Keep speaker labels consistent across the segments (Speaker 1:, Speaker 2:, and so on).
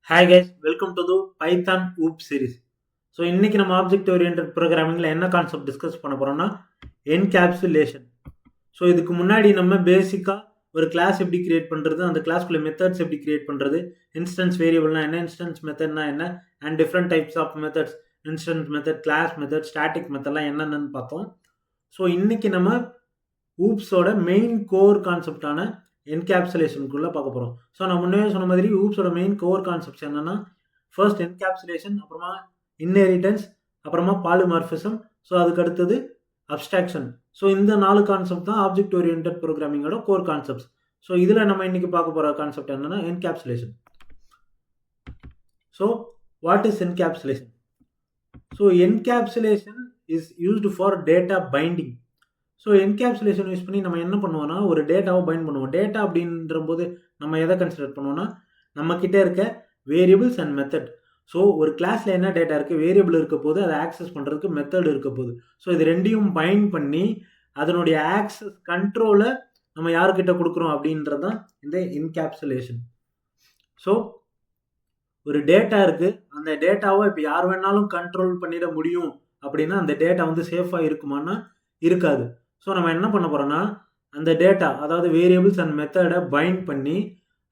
Speaker 1: Hi guys, welcome to the Python ஊப் series. So இன்னைக்கு நம்ம object oriented ப்ரோக்ராமிங்கில் என்ன concept discuss பண்ண போகிறோம்னா என்கேப்சுலேஷன். ஸோ இதுக்கு முன்னாடி நம்ம பேசிக்காக ஒரு கிளாஸ் எப்படி கிரியேட் பண்ணுறது, அந்த கிளாஸ்க்குள்ள மெத்தட்ஸ் எப்படி கிரியேட் பண்ணுறது, இன்ஸ்டன்ஸ் வேரியபிள்னா என்ன, இன்ஸ்டன்ஸ் மெத்தட்னா என்ன, and different types of methods, instance method, class method, static மெத்தட்லாம் என்னென்னு பார்த்தோம். ஸோ இன்னைக்கு நம்ம ஊப்ஸோட மெயின் கோர் கான்செப்டான என்கேப்சுலேஷனுக்குள்ளே பார்க்க போகிறோம். ஸோ நான் முன்னே சொன்ன மாதிரி ஊப்ஸோட மெயின் கோர் கான்செப்ட்ஸ் என்னென்னா, ஃபர்ஸ்ட் என்கேப்சுலேஷன், அப்புறமா இன்ஹெரிட்டன்ஸ், அப்புறமா பாலிமார்பிசம், ஸோ அதுக்கு அடுத்தது அப்ஸ்ட்ராக்ஷன். ஸோ இந்த 4 கான்செப்ட் தான் ஆப்ஜெக்ட் ஓரியன்டட் ப்ரோக்ராமிங்கோட கோர் கான்செப்ட்ஸ். ஸோ இதில் நம்ம இன்னைக்கு பார்க்க போகிற கான்செப்ட் என்னென்னா encapsulation. So what is encapsulation? So encapsulation is used for data binding. So encapsulation use பண்ணி நம்ம என்ன பண்ணுவோம்னா, ஒரு டேட்டாவை பைண்ட் பண்ணுவோம். டேட்டா அப்படின்ற போது நம்ம எதை கன்சிடர் பண்ணுவோம்னா, நம்மக்கிட்ட இருக்க வேரியபிள்ஸ் அண்ட் மெத்தட். ஸோ ஒரு கிளாஸில் என்ன டேட்டா இருக்குது, வேரியபிள் இருக்க போது அதை ஆக்சஸ் பண்ணுறதுக்கு மெத்தட் இருக்க போது. ஸோ இது ரெண்டையும் பைண்ட் பண்ணி அதனுடைய ஆக்சஸ் கண்ட்ரோலை நம்ம யாருக்கிட்ட கொடுக்குறோம் அப்படின்றது தான் இந்த என்கேப்சுலேஷன். ஸோ ஒரு டேட்டா இருக்குது, அந்த டேட்டாவை இப்போ யார் வேணாலும் கண்ட்ரோல் பண்ணிட முடியும் அப்படின்னா அந்த டேட்டா வந்து சேஃபாக இருக்குமானா இருக்காது. ஸோ நம்ம என்ன பண்ண போகிறோம்னா, அந்த டேட்டா, அதாவது வேரியபிள்ஸ் அண்ட் மெத்தடை பைண்ட் பண்ணி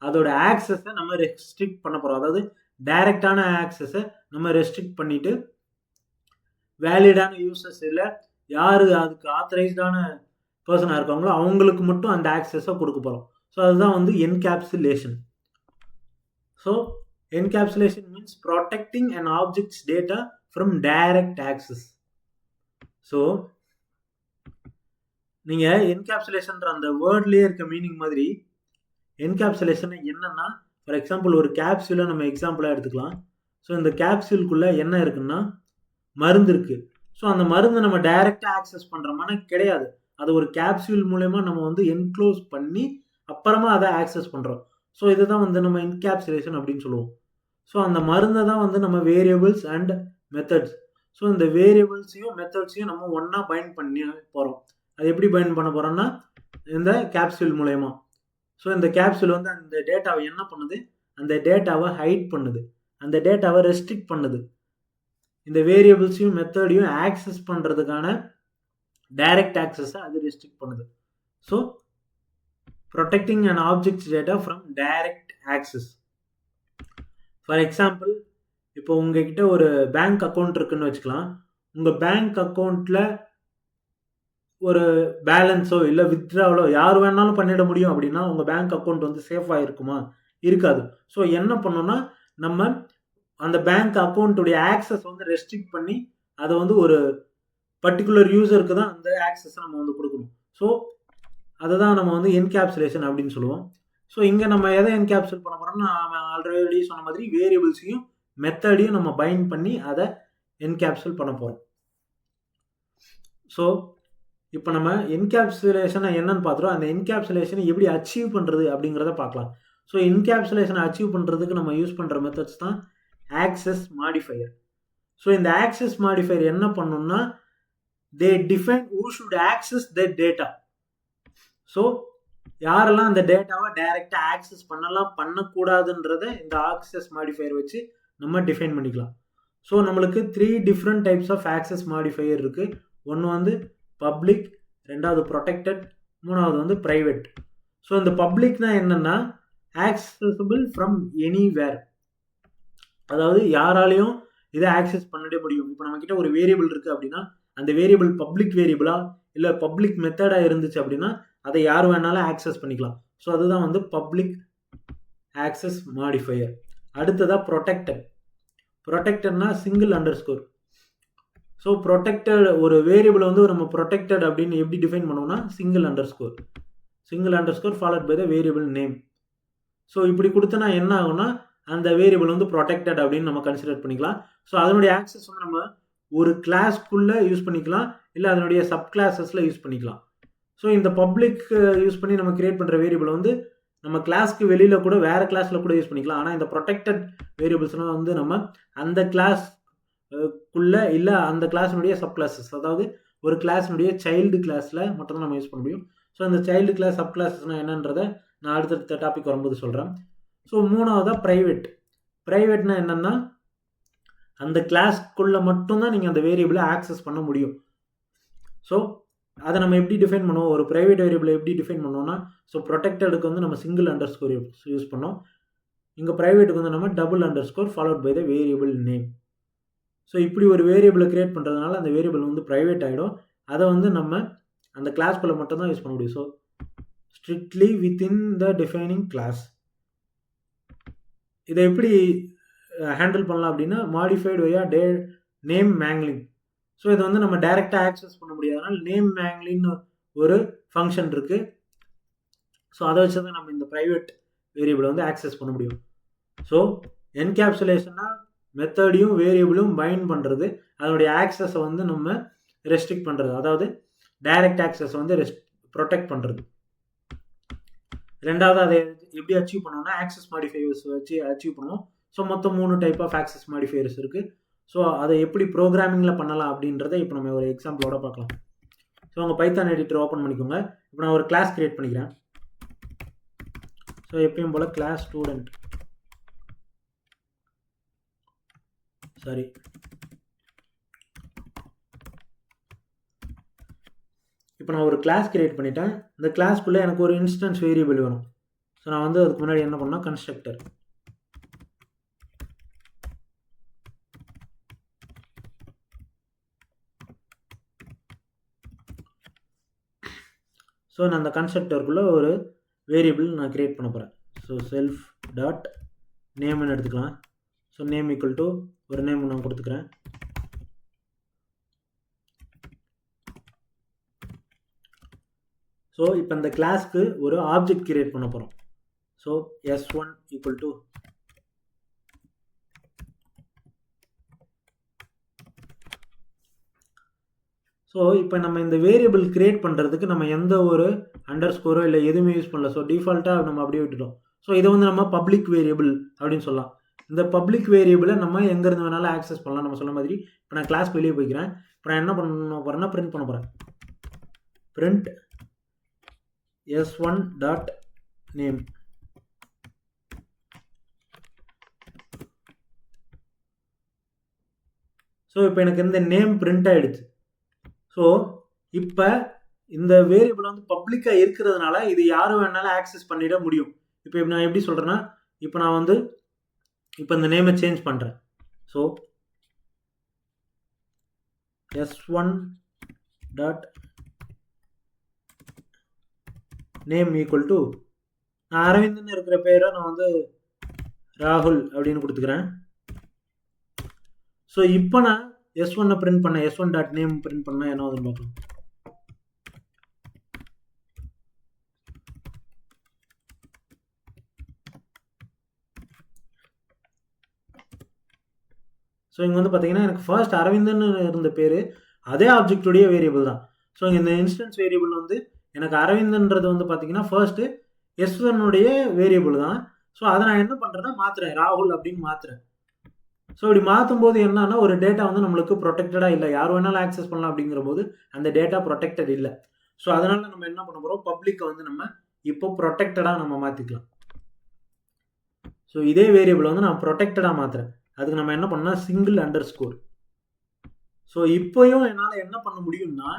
Speaker 1: அதோட ஆக்சஸை நம்ம ரெஸ்ட்ரிக்ட் பண்ண போகிறோம். அதாவது டைரக்டான ஆக்சஸை நம்ம ரெஸ்ட்ரிக்ட் பண்ணிவிட்டு வேலிடான யூசர்ஸ் இல்லை, யார் அதுக்கு ஆத்தரைஸ்டான பர்சனாக இருக்காங்களோ அவங்களுக்கு மட்டும் அந்த ஆக்சஸை கொடுக்க போகிறோம். ஸோ அதுதான் வந்து encapsulation. So encapsulation means protecting an objects data from direct access. So நீங்கள் என்கேப்சுலேஷன்ற அந்த வேர்ட்லேயே இருக்க மீனிங் மாதிரி என்கேப்சுலேஷன் என்னன்னா, ஃபார் எக்ஸாம்பிள் ஒரு கேப்சூலை நம்ம எக்ஸாம்பிளாக எடுத்துக்கலாம். ஸோ இந்த கேப்சூலுக்குள்ளே என்ன இருக்குன்னா மருந்து இருக்குது. ஸோ அந்த மருந்தை நம்ம டைரெக்டாக ஆக்சஸ் பண்ணுறோம்னா கிடையாது. அது ஒரு கேப்சூல் மூலயமா நம்ம வந்து என்க்ளோஸ் பண்ணி அப்புறமா அதை ஆக்சஸ் பண்ணுறோம். ஸோ இதை தான் வந்து நம்ம என்கேப்சுலேஷன் அப்படின்னு சொல்லுவோம். ஸோ அந்த மருந்தை தான் வந்து நம்ம வேரியபிள்ஸ் அண்ட் மெத்தட்ஸ். ஸோ இந்த வேரியபிள்ஸையும் மெத்தட்ஸையும் நம்ம ஒன்றா பைண்ட் பண்ணி போகிறோம். அது எப்படி பைண்ட் பண்ண போகிறோம்னா இந்த கேப்சூல் மூலயமா. ஸோ இந்த கேப்சூல் வந்து அந்த டேட்டாவை என்ன பண்ணுது, அந்த டேட்டாவை ஹைட் பண்ணுது, அந்த டேட்டாவை ரெஸ்ட்ரிக்ட் பண்ணுது. இந்த வேரியபிள்ஸையும் மெத்தடையும் ஆக்சஸ் பண்ணுறதுக்கான டைரக்ட் ஆக்சஸை அது ரெஸ்ட்ரிக்ட் பண்ணுது. So protecting an objects data from direct access. For example, இப்போ உங்ககிட்ட ஒரு பேங்க் அக்கௌண்ட் இருக்குன்னு வச்சுக்கலாம். உங்கள் பேங்க் அக்கௌண்ட்டில் ஒரு பேலன்ஸோ இல்லை வித்ட்ராவலோ யார் வேணாலும் பண்ணிட முடியும் அப்படின்னா உங்கள் பேங்க் அக்கௌண்ட் வந்து சேஃபாக இருக்குமா? இருக்காது. ஸோ என்ன பண்ணோம்னா, நம்ம அந்த பேங்க் அக்கௌண்ட்டுடைய ஆக்சஸ் வந்து ரெஸ்ட்ரிக்ட் பண்ணி அதை வந்து ஒரு பர்டிகுலர் யூசருக்கு தான் அந்த ஆக்சஸை நம்ம வந்து கொடுக்கணும். ஸோ அதை தான் நம்ம வந்து என்கேப்சுலேஷன் அப்படின்னு சொல்லுவோம். ஸோ இங்கே நம்ம எதை என்கேப்சுல் பண்ண போகிறோம்னா, நான் ஆல்ரெடி சொன்ன மாதிரி வேரியபிள்ஸையும் மெத்தடையும் நம்ம பைண்ட் பண்ணி அதை என்கேப்சுல் பண்ண போகிறோம். ஸோ இப்போ நம்ம என்கேப்சுலேஷனை என்னன்னு பார்த்துறோம். அந்த என்கேப்சுலேஷனை எப்படி அச்சீவ் பண்ணுறது அப்படிங்கிறத பார்க்கலாம். ஸோ என்கேப்சுலேஷனை அச்சீவ் பண்ணுறதுக்கு நம்ம யூஸ் பண்ணுற மெத்தட்ஸ் தான் ஆக்சஸ் மாடிஃபையர். ஸோ இந்த ஆக்சஸ் மாடிஃபையர் என்ன பண்ணணும்னா, they define who should access the data. So யாரெல்லாம் அந்த டேட்டாவை டைரெக்டாக ஆக்சஸ் பண்ணலாம் பண்ணக்கூடாதுன்றதை இந்த ஆக்சஸ் மாடிஃபையர் வச்சு நம்ம டிஃபைன் பண்ணிக்கலாம். ஸோ நம்மளுக்கு 3 different types of access modifier இருக்குது. ஒன்று வந்து பப்ளிக், ரெண்டாவது ப்ரொடெக்டட், மூணாவது வந்து ப்ரைவேட். ஸோ இந்த பப்ளிக்னா என்னென்னா ஆக்சசபிள் ஃப்ரம் எனிவேர், அதாவது யாராலையும் இதை ஆக்சஸ் பண்ணவே முடியும். இப்போ நம்மக்கிட்ட ஒரு வேரியபிள் இருக்குது அப்படின்னா அந்த வேரியபிள் பப்ளிக் வேரியபிளா இல்லை பப்ளிக் மெத்தடாக இருந்துச்சு அப்படின்னா அதை யார் வேணாலும் ஆக்சஸ் பண்ணிக்கலாம். ஸோ அதுதான் வந்து பப்ளிக் ஆக்சஸ் மாடிஃபையர். அடுத்ததாக ப்ரொடெக்டட். ப்ரொடெக்டட்னா சிங்கிள் அண்டர்ஸ்கோர். ஸோ ப்ரொடெக்டட் ஒரு வேரியபிள் வந்து நம்ம ப்ரொடெக்டட் அப்படின்னு எப்படி டிஃபைன் பண்ணுவோம்னா single underscore followed by the variable name. So இப்படி கொடுத்தனா என்ன ஆகும்னா அந்த வேரியபிள் வந்து ப்ரொடெக்டட் அப்படின்னு நம்ம கன்சிடர் பண்ணிக்கலாம். ஸோ அதனுடைய ஆக்சஸ் வந்து நம்ம ஒரு கிளாஸ்க்குள்ளே யூஸ் பண்ணிக்கலாம், இல்லை அதனுடைய சப் கிளாஸஸில் யூஸ் பண்ணிக்கலாம். ஸோ இந்த பப்ளிக் யூஸ் பண்ணி நம்ம கிரியேட் பண்ணுற வேரியபிள் வந்து நம்ம கிளாஸ்க்கு வெளியில் கூட வேறு கிளாஸில் கூட யூஸ் பண்ணிக்கலாம். ஆனால் இந்த ப்ரொடெக்டட் வேரியபிள்ஸ்னால் வந்து நம்ம அந்த கிளாஸ் குள்ள இல்லை அந்த கிளாஸினுடைய சப் கிளாஸஸ், அதாவது ஒரு கிளாஸினுடைய சைல்டு கிளாஸில் மட்டும் தான் நம்ம யூஸ் பண்ண முடியும். ஸோ அந்த சைல்டு கிளாஸ் சப் கிளாஸஸ்னால் என்னன்றதை நான் அடுத்தடுத்த டாபிக் வரும்போது சொல்கிறேன். ஸோ மூணாவதாக ப்ரைவேட். ப்ரைவேட்னா என்னன்னா அந்த கிளாஸ்க்குள்ளே மட்டும்தான் நீங்கள் அந்த வேரியபிளை ஆக்சஸ் பண்ண முடியும். ஸோ அதை நம்ம எப்படி டிஃபைன் பண்ணுவோம், ஒரு ப்ரைவேட் வேரியபிளை எப்படி டிஃபைன் பண்ணுவோம்னா, ஸோ ப்ரொடெக்டடுக்கு வந்து நம்ம சிங்கிள் அண்டர்ஸ்கோர் யூஸ் பண்ணோம். இங்கே ப்ரைவேட்டுக்கு வந்து நம்ம double underscore followed by the variable name. So இப்படி ஒரு வேரியபிளை கிரியேட் பண்ணுறதுனால அந்த வேரியபிள் வந்து ப்ரைவேட் ஆகிடும். அதை வந்து நம்ம அந்த கிளாஸ்க்குள்ளே மட்டும்தான் யூஸ் பண்ண முடியும். So strictly within the defining class. இதை எப்படி ஹேண்டில் பண்ணலாம் அப்படின்னா, மாடிஃபைடு வையா நேம் மேங்லிங். ஸோ இதை வந்து நம்ம டைரெக்டாக ஆக்சஸ் பண்ண முடியாதனால நேம் மேங்லின்னு ஒரு ஃபங்க்ஷன் இருக்குது. ஸோ அதை வச்சு தான் நம்ம இந்த ப்ரைவேட் வேரியபிளை வந்து ஆக்சஸ் பண்ண முடியும். ஸோ என்கேப்சுலேஷன்னா மெத்தடையும் வேரியபிளும் பைண்ட் பண்ணுறது, அதனுடைய ஆக்சஸை வந்து நம்ம ரெஸ்ட்ரிக்ட் பண்ணுறது, அதாவது டைரக்ட் ஆக்சஸை வந்து ப்ரொடெக்ட் பண்ணுறது. ரெண்டாவது அதை எப்படி அச்சீவ் பண்ணோம்னா ஆக்சஸ் மாடிஃபையர்ஸ் வச்சு அச்சீவ் பண்ணுவோம். ஸோ மொத்தம் 3 டைப் ஆஃப் ஆக்சஸ் மாடிஃபையர்ஸ் இருக்குது. ஸோ அதை எப்படி ப்ரோக்ராமிங்கில் பண்ணலாம் அப்படின்றத இப்போ நம்ம ஒரு எக்ஸாம்பிளோட பார்க்கலாம். ஸோ உங்கள் பைத்தான் எடிட்டர் ஓப்பன் பண்ணிக்கோங்க. இப்போ நான் ஒரு கிளாஸ் கிரியேட் பண்ணிக்கிறேன். ஸோ எப்பயும் போல் கிளாஸ் ஸ்டூடெண்ட், சாரி இப்போ நான் ஒரு கிளாஸ் கிரியேட் பண்ணிட்டேன். இந்த கிளாஸ்க்குள்ளே எனக்கு ஒரு இன்ஸ்டன்ஸ் வேரியபிள் வரும். ஸோ நான் வந்து அதுக்கு முன்னாடி என்ன பண்ணால் கன்ஸ்ட்ரக்டர். ஸோ நான் அந்த கன்ஸ்ட்ரக்டருக்குள்ளே ஒரு வேரியபிள் நான் கிரியேட் பண்ண போகிறேன். ஸோ செல்ஃப் டாட் நேம்னு எடுத்துக்கலாம். ஸோ நேம் ஈக்குவல் டு ஒரு நேம் நான் கொடுத்துக்கிறேன். ஸோ இப்போ இந்த கிளாஸ்க்கு ஒரு ஆப்ஜெக்ட் கிரியேட் பண்ண போகிறோம். So s1 equal to so இப்போ நம்ம இந்த வேரியபிள் கிரியேட் பண்ணுறதுக்கு நம்ம எந்த ஒரு அண்டர்ஸ்கோரோ இல்லை எதுவுமே யூஸ் பண்ணல. ஸோ டிஃபால்ட்டாக நம்ம அப்படியே விட்டுட்டோம். ஸோ இதை வந்து நம்ம பப்ளிக் வேரியபிள் அப்படின்னு சொல்லலாம். இந்த பப்ளிக் வேரியபிளை நம்ம எங்கேருந்து வேணாலும் ஆக்சஸ் பண்ணலாம். நம்ம சொன்ன மாதிரி இப்போ நான் கிளாஸ் வெளியே போய்க்கிறேன். இப்போ நான் என்ன பண்ண போகிறேன்னா பிரிண்ட் பண்ண போகிறேன். Print s1 dot name. So இப்போ எனக்கு இந்த நேம் பிரிண்ட் ஆகிடுச்சு. ஸோ இப்போ இந்த வேரியபிள் வந்து பப்ளிக்காக இருக்கிறதுனால இது யாரும் வேணாலும் ஆக்சஸ் பண்ணிட முடியும். இப்போ நான் எப்படி சொல்கிறேன்னா, இப்போ நான் வந்து இப்போ இந்த நேமை சேஞ்ச் பண்ணுறேன். So s1 dot name equal to நான் அரவிந்தன் இருக்கிற பேரை நான் வந்து ராகுல் அப்படின்னு கொடுத்துக்கிறேன். ஸோ இப்போ நான் s1 பிரிண்ட் பண்ண s1 டாட் நேம் பிரிண்ட் பண்ண என்ன ஆகுதுன்னு பார்க்கலாம். ஸோ இங்கே வந்து பார்த்தீங்கன்னா எனக்கு ஃபர்ஸ்ட் அரவிந்தன் இருந்த பேர் அதே ஆப்ஜெக்டுடைய வேரியபிள் தான். ஸோ இந்த இன்ஸ்டன்ஸ் வேரியபிள் வந்து எனக்கு அரவிந்தன்றது வந்து பார்த்தீங்கன்னா ஃபர்ஸ்ட்டு s1 வேரியபிள் தான். ஸோ அதை நான் என்ன பண்ணுறேன்னா மாற்றுறேன், ராகுல் அப்படின்னு மாற்றுறேன். ஸோ இப்படி மாற்றும் போது என்னன்னா ஒரு டேட்டா வந்து நம்மளுக்கு ப்ரொடெக்டடாக இல்லை, யார் வேணாலும் ஆக்சஸ் பண்ணலாம் அப்படிங்கிற போது அந்த டேட்டா ப்ரொடெக்டட் இல்லை. ஸோ அதனால் நம்ம என்ன பண்ண போகிறோம், பப்ளிக்கை வந்து நம்ம இப்போ ப்ரொடெக்டடாக நம்ம மாற்றிக்கலாம். ஸோ இதே வேரியபிள் வந்து நான் ப்ரொடெக்டடாக மாற்றுறேன். அதுக்கு நம்ம என்ன பண்ணால் சிங்கிள் அண்டர்ஸ்கோர். ஸோ இப்போயும் என்னால் என்ன பண்ண முடியும்னா,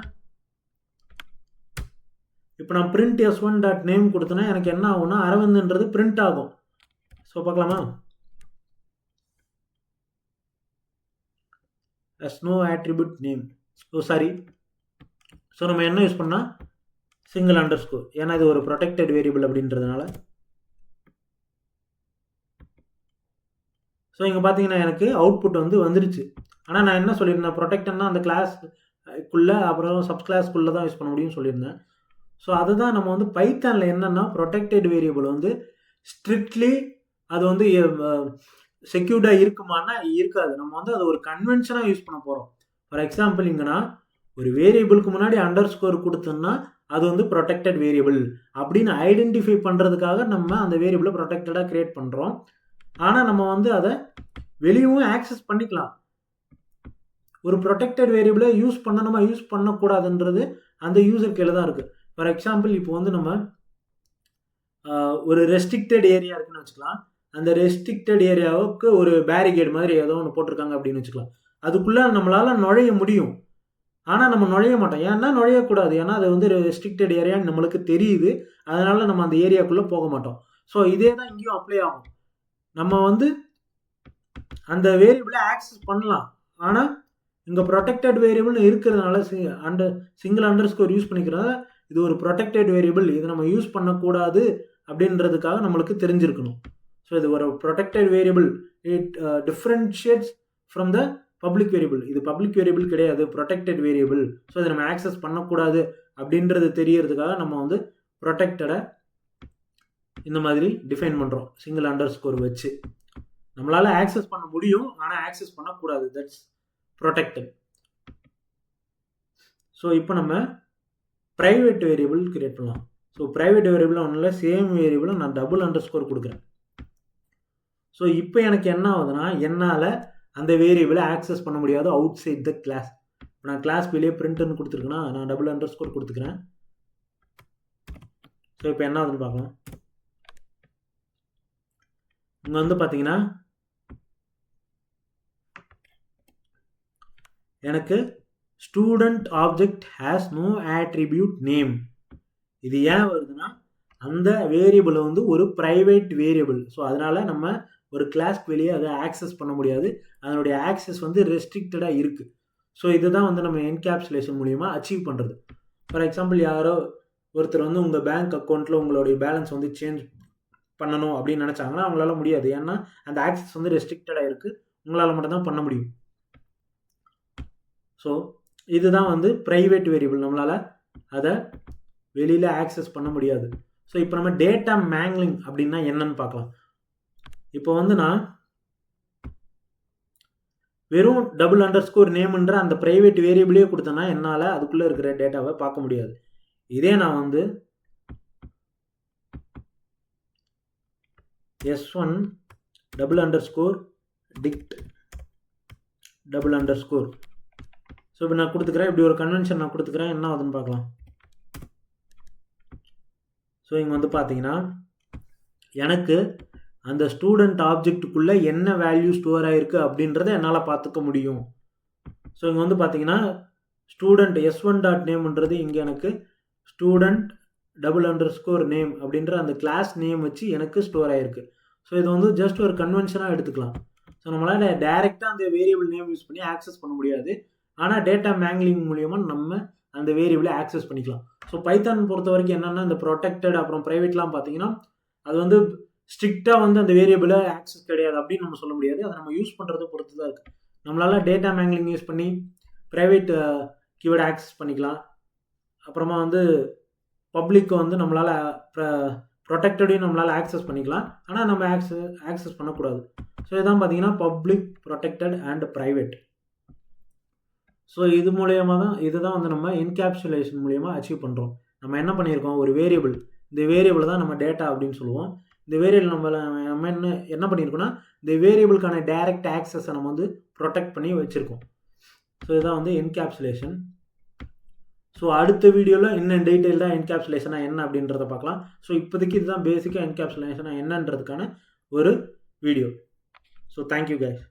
Speaker 1: இப்போ நான் பிரிண்ட் s1 டாட் நேம் கொடுத்தேன்னா எனக்கு என்ன ஆகும்னா அரவிந்தன்றது பிரிண்ட் ஆகும். ஸோ பார்க்கலாமா, as no attribute name. So sorry, so நம்ம என்ன யூஸ் பண்ணால் சிங்கிள் அண்டர்ஸ்கோர், ஏன்னா இது ஒரு ப்ரொடெக்டட் வேரியபிள் அப்படின்றதுனால. ஸோ இங்கே பார்த்தீங்கன்னா எனக்கு அவுட்புட் வந்து வந்துருச்சு. ஆனால் நான் என்ன சொல்லியிருந்தேன், ப்ரொடெக்டட்னா அந்த கிளாஸ்க்குள்ளே அப்புறம் சப் கிளாஸ்க்குள்ளே தான் யூஸ் பண்ண முடியும்னு சொல்லியிருந்தேன். ஸோ அதுதான் நம்ம வந்து பைத்தானில் என்னென்னா ப்ரொடெக்டட் வேரியபிள் வந்து ஸ்ட்ரிக்ட்லி அது வந்து செக்யூர்டாக இருக்குமானா இருக்காது. நம்ம வந்து அது ஒரு கன்வென்ஷனாக யூஸ் பண்ண போகிறோம். ஃபார் எக்ஸாம்பிள் இங்கன்னா ஒரு வேரியபிளுக்கு முன்னாடி அண்டர்ஸ்கோர் கொடுத்தோம்னா அது வந்து ப்ரொடெக்டட் வேரியபிள் அப்படின்னு ஐடென்டிஃபை பண்ணுறதுக்காக நம்ம அந்த வேரியபிளை ப்ரொடெக்டடாக க்ரியேட் பண்ணுறோம். ஆனால் நம்ம வந்து அதை வெளியவும் ஆக்சஸ் பண்ணிக்கலாம். ஒரு ப்ரொடெக்டட் வேரியபிளை யூஸ் பண்ணணுமா யூஸ் பண்ணக்கூடாதுன்றது அந்த யூசர் கையில் தான் இருக்குது. ஃபார் எக்ஸாம்பிள் இப்போ வந்து நம்ம ஒரு ரெஸ்ட்ரிக்டட் ஏரியா இருக்குன்னு வச்சுக்கலாம். அந்த ரெஸ்ட்ரிக்டட் ஏரியாவுக்கு ஒரு பேரிகேட் மாதிரி ஏதோ ஒன்று போட்டிருக்காங்க அப்படின்னு வச்சுக்கலாம். அதுக்குள்ளே நம்மளால் நுழைய முடியும், ஆனால் நம்ம நுழைய மாட்டோம். ஏன்னா நுழையக்கூடாது, ஏன்னா அது வந்து ரெஸ்ட்ரிக்டட் ஏரியான்னு நம்மளுக்கு தெரியுது. அதனால் நம்ம அந்த ஏரியாக்குள்ளே போக மாட்டோம். ஸோ இதே தான் இங்கேயும் அப்ளை ஆகும். நம்ம வந்து அந்த வேரியபிளை ஆக்சஸ் பண்ணலாம், ஆனால் இங்கே ப்ரொடெக்டட் வேரியபிள்னு இருக்கிறதுனால சிங்கிள் அண்டர்ஸ்கோர் யூஸ் பண்ணிக்கிறதால இது ஒரு ப்ரொடெக்டட் வேரியபிள், இது நம்ம யூஸ் பண்ணக்கூடாது அப்படின்றதுக்காக நம்மளுக்கு தெரிஞ்சிருக்கணும். ஸோ இது ஒரு protected variable, it differentiates from the public variable. இது பப்ளிக் வேரியபிள் கிடையாது, ப்ரொடெக்டட் வேரியபிள். ஸோ இதை நம்ம ஆக்சஸ் பண்ணக்கூடாது அப்படின்றது தெரியறதுக்காக நம்ம வந்து ப்ரொடெக்டடை இந்த மாதிரி டிஃபைன் பண்ணுறோம் சிங்கிள் அண்டர்ஸ்கோர் வச்சு. நம்மளால் ஆக்சஸ் பண்ண முடியும், ஆனால் ஆக்சஸ் பண்ணக்கூடாது, தட்ஸ் ப்ரொடெக்டட். ஸோ இப்போ நம்ம ப்ரைவேட் வேரியபிள் கிரியேட் பண்ணலாம். ஸோ ப்ரைவேட் வேரியபிள் ஒன்றும் இல்லை, சேம் வேரியபிளை நான் டபுள் அண்டர்ஸ்கோர் கொடுக்குறேன். ஸோ இப்போ எனக்கு என்ன ஆகுதுன்னா, என்னால் அந்த வேரியபிளை ஆக்சஸ் பண்ண முடியாது அவுட் சைட் த கிளாஸ். இப்போ நான் கிளாஸ் வெளியே பிரிண்ட்னு கொடுத்துருக்கேன்னா நான் டபுள் அண்டர்ஸ்கோர் கொடுத்துக்கிறேன். ஸோ இப்போ என்ன ஆகுதுன்னு பார்க்கலாம். இங்கே வந்து பார்த்தீங்கன்னா எனக்கு student object has no attribute name. இது ஏன் வருதுன்னா, அந்த வேரியபிள் வந்து ஒரு ப்ரைவேட் வேரியபிள். ஸோ அதனால் நம்ம ஒரு கிளாஸ்க்கு வெளியே அதை ஆக்சஸ் பண்ண முடியாது, அதனுடைய ஆக்சஸ் வந்து ரெஸ்ட்ரிக்டடாக இருக்குது. ஸோ இதுதான் வந்து நம்ம என்கேப்சுலேஷன் மூலிமா அச்சீவ் பண்ணுறது. ஃபார் எக்ஸாம்பிள், யாரோ ஒருத்தர் வந்து உங்கள் பேங்க் அக்கௌண்ட்டில் உங்களுடைய பேலன்ஸ் வந்து சேஞ்ச் பண்ணணும் அப்படின்னு நினச்சாங்கன்னா அவங்களால முடியாது, ஏன்னா அந்த ஆக்சஸ் வந்து ரெஸ்ட்ரிக்டடாக இருக்குது, உங்களால் மட்டும்தான் பண்ண முடியும். ஸோ இதுதான் வந்து ப்ரைவேட் வேரியபிள், நம்மளால் அதை வெளியில் ஆக்சஸ் பண்ண முடியாது. ஸோ இப்போ நம்ம டேட்டா மேங்லிங் அப்படின்னா என்னன்னு பார்க்கலாம். இப்போ வந்து நான் வெறும் டபுள் அண்டர்ஸ்கோர் நேம்ன்ற அந்த ப்ரைவேட் வேரியபிளே கொடுத்தேன்னா என்னால் அதுக்குள்ளே இருக்கிற டேட்டாவை பார்க்க முடியாது. இதே நான் வந்து S1 double underscore dict double underscore, so இப்போ நான் கொடுத்துக்கிறேன், இப்படி ஒரு கன்வென்ஷன் நான் கொடுத்துக்கிறேன், என்ன ஆகுதுன்னு பார்க்கலாம். ஸோ இங்கே வந்து பார்த்தீங்கன்னா எனக்கு அந்த ஸ்டூடெண்ட் ஆப்ஜெக்ட்டுக்குள்ளே என்ன வேல்யூ ஸ்டோர் ஆகிருக்கு அப்படின்றத என்னால் பார்த்துக்க முடியும். ஸோ இங்கே வந்து பார்த்தீங்கன்னா ஸ்டூடெண்ட் S1 டாட் நேம்ன்றது இங்கே எனக்கு ஸ்டூடெண்ட் டபுள் அண்டர்ஸ்கோர் நேம் அப்படின்ற அந்த கிளாஸ் நேம் வச்சு எனக்கு ஸ்டோர் ஆகிருக்கு. ஸோ இது வந்து ஜஸ்ட் ஒரு கன்வென்ஷனாக எடுத்துக்கலாம். ஸோ நம்மளால் டைரெக்டாக அந்த வேரியபிள் நேம் யூஸ் பண்ணி ஆக்சஸ் பண்ண முடியாது, ஆனால் டேட்டா மேங்லிங் மூலியமாக நம்ம அந்த வேரியபிளை ஆக்சஸ் பண்ணிக்கலாம். ஸோ பைத்தான் பொறுத்த வரைக்கும் என்னென்னா, இந்த ப்ரொடெக்டட் அப்புறம் ப்ரைவேட்லாம் பார்த்தீங்கன்னா அது வந்து ஸ்ட்ரிக்டாக வந்து அந்த வேரியபிளை ஆக்சஸ் கிடையாது அப்படின்னு நம்ம சொல்ல முடியாது, அதை நம்ம யூஸ் பண்ணுறதை பொறுத்து தான் இருக்குது. நம்மளால் டேட்டா மேங்லிங் யூஸ் பண்ணி ப்ரைவேட் கீவேர்டு ஆக்சஸ் பண்ணிக்கலாம், அப்புறமா வந்து பப்ளிக்கு வந்து நம்மளால் ப்ரொடெக்டடையும் நம்மளால் ஆக்சஸ் பண்ணிக்கலாம், ஆனால் நம்ம ஆக்சஸ் பண்ணக்கூடாது. ஸோ இதான் பார்த்தீங்கன்னா public, protected and private. So இது மூலயமா தான், இதுதான் வந்து நம்ம என்கேப்சுலேஷன் மூலயமா அச்சீவ் பண்ணுறோம். நம்ம என்ன பண்ணியிருக்கோம், ஒரு வேரியபிள், இந்த வேரியபிள் தான் நம்ம டேட்டா அப்படின்னு சொல்லுவோம். இந்த வேரியபிள் நம்ம என்ன பண்ணியிருக்கோம்னா, இந்த வேரியபிளுக்கான டைரக்ட் ஆக்சஸை நம்ம வந்து ப்ரொடெக்ட் பண்ணி வச்சுருக்கோம். ஸோ இதுதான் வந்து என்கேப்சுலேஷன். ஸோ அடுத்த வீடியோவில் இன்னும் டீட்டெயில்டாக என்கேப்சுலேஷனாக என்ன அப்படின்றத பார்க்கலாம். ஸோ இப்போதைக்கு இதுதான் பேசிக்காக என்கேப்சுலேஷனாக என்னன்றதுக்கான ஒரு வீடியோ. So thank you guys.